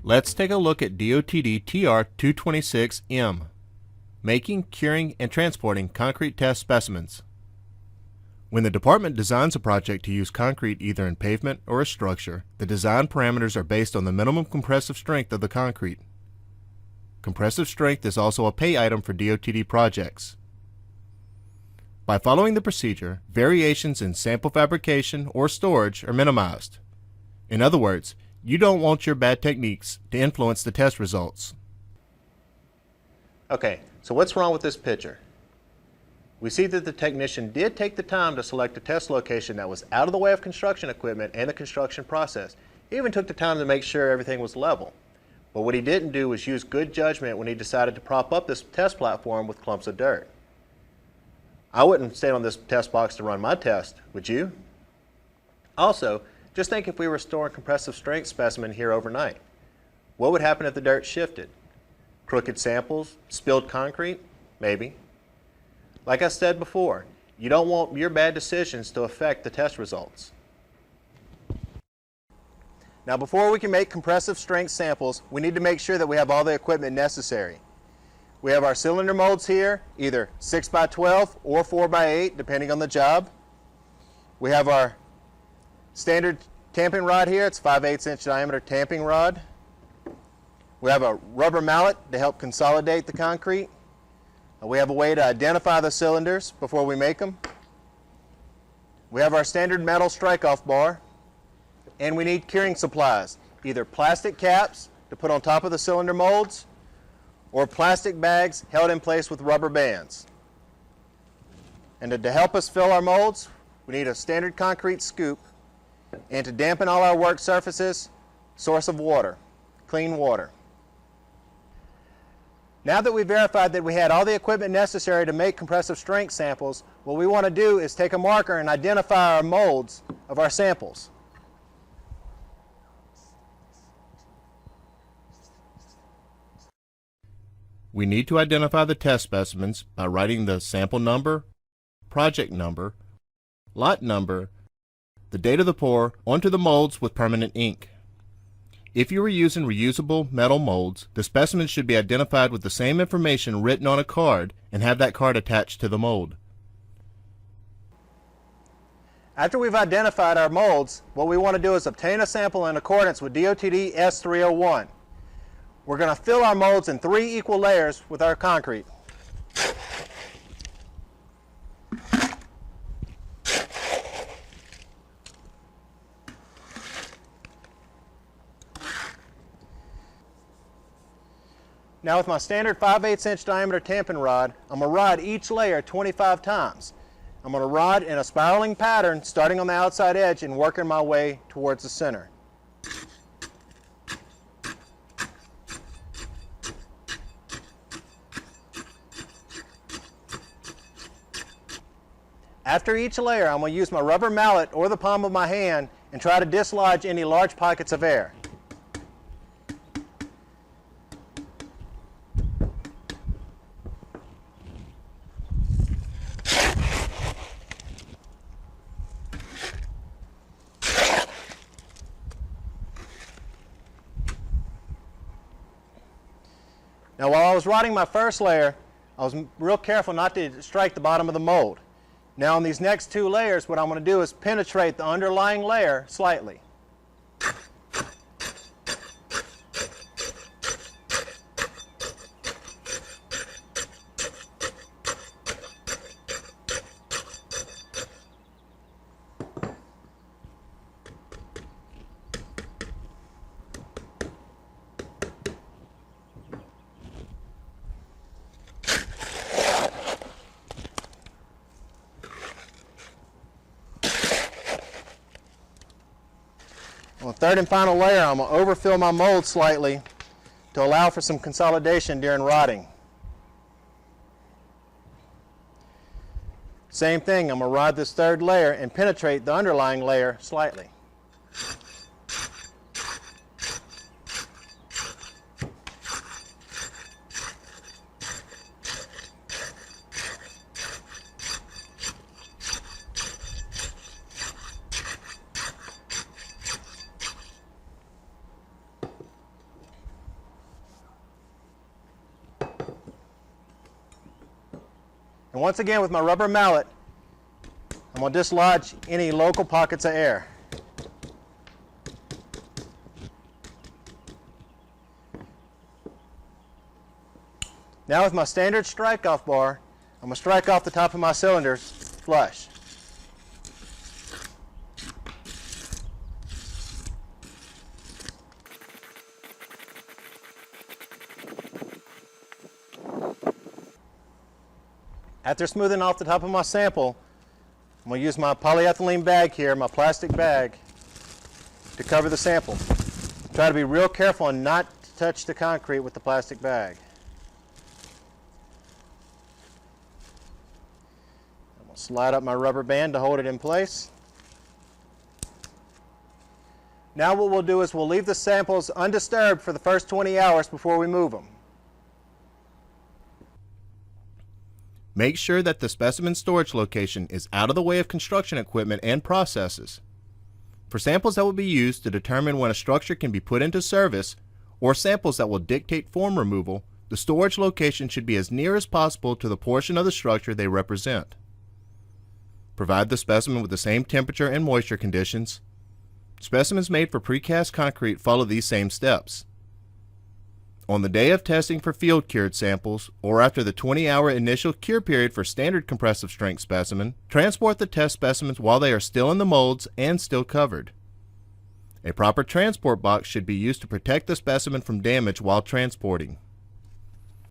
Let's take a look at DOTD TR-226M, making, curing, and transporting concrete test specimens. When the department designs a project to use concrete either in pavement or a structure, the design parameters are based on the minimum compressive strength of the concrete. Compressive strength is also a pay item for DOTD projects. By following the procedure, variations in sample fabrication or storage are minimized. In other words, you don't want your bad techniques to influence the test results. Okay, so what's wrong with this picture? We see that the technician did take the time to select a test location that was out of the way of construction equipment and the construction process. He even took the time to make sure everything was level. But what he didn't do was use good judgment when he decided to prop up this test platform with clumps of dirt. I wouldn't stand on this test box to run my test, would you? Also, just think if we were storing compressive strength specimen here overnight. What would happen if the dirt shifted? Crooked samples? Spilled concrete? Maybe. Like I said before, you don't want your bad decisions to affect the test results. Now before we can make compressive strength samples, we need to make sure that we have all the equipment necessary. We have our cylinder molds here, either 6x12 or 4x8, depending on the job. We have our standard tamping rod here. It's 5/8 inch diameter tamping rod. We have a rubber mallet to help consolidate the concrete. We have a way to identify the cylinders before we make them. We have our standard metal strike-off bar. And we need curing supplies, either plastic caps to put on top of the cylinder molds or plastic bags held in place with rubber bands. And to help us fill our molds, we need a standard concrete scoop, and to dampen all our work surfaces, source of water, clean water. Now that we've verified that we had all the equipment necessary to make compressive strength samples, what we want to do is take a marker and identify our molds of our samples. We need to identify the test specimens by writing the sample number, project number, lot number, the date of the pour onto the molds with permanent ink. If you are using reusable metal molds, the specimens should be identified with the same information written on a card and have that card attached to the mold. After we've identified our molds, what we want to do is obtain a sample in accordance with DOTD S301. We're going to fill our molds in 3 equal layers with our concrete. Now with my standard 5/8 inch diameter tamping rod, I'm going to rod each layer 25 times. I'm going to rod in a spiraling pattern starting on the outside edge and working my way towards the center. After each layer, I'm going to use my rubber mallet or the palm of my hand and try to dislodge any large pockets of air. Now while I was rodding my first layer, I was real careful not to strike the bottom of the mold. Now on these next 2 layers, what I'm going to do is penetrate the underlying layer slightly. On the 3rd and final layer, I'm going to overfill my mold slightly to allow for some consolidation during rodding. Same thing, I'm going to rod this 3rd layer and penetrate the underlying layer slightly. And once again, with my rubber mallet, I'm going to dislodge any local pockets of air. Now with my standard strike-off bar, I'm going to strike off the top of my cylinders flush. After smoothing off the top of my sample, I'm going to use my polyethylene bag here, my plastic bag, to cover the sample. Try to be real careful and not to touch the concrete with the plastic bag. I'm going to slide up my rubber band to hold it in place. Now what we'll do is we'll leave the samples undisturbed for the first 20 hours before we move them. Make sure that the specimen storage location is out of the way of construction equipment and processes. For samples that will be used to determine when a structure can be put into service, or samples that will dictate form removal, the storage location should be as near as possible to the portion of the structure they represent. Provide the specimen with the same temperature and moisture conditions. Specimens made for precast concrete follow these same steps. On the day of testing for field cured samples, or after the 20-hour initial cure period for standard compressive strength specimen, transport the test specimens while they are still in the molds and still covered. A proper transport box should be used to protect the specimen from damage while transporting.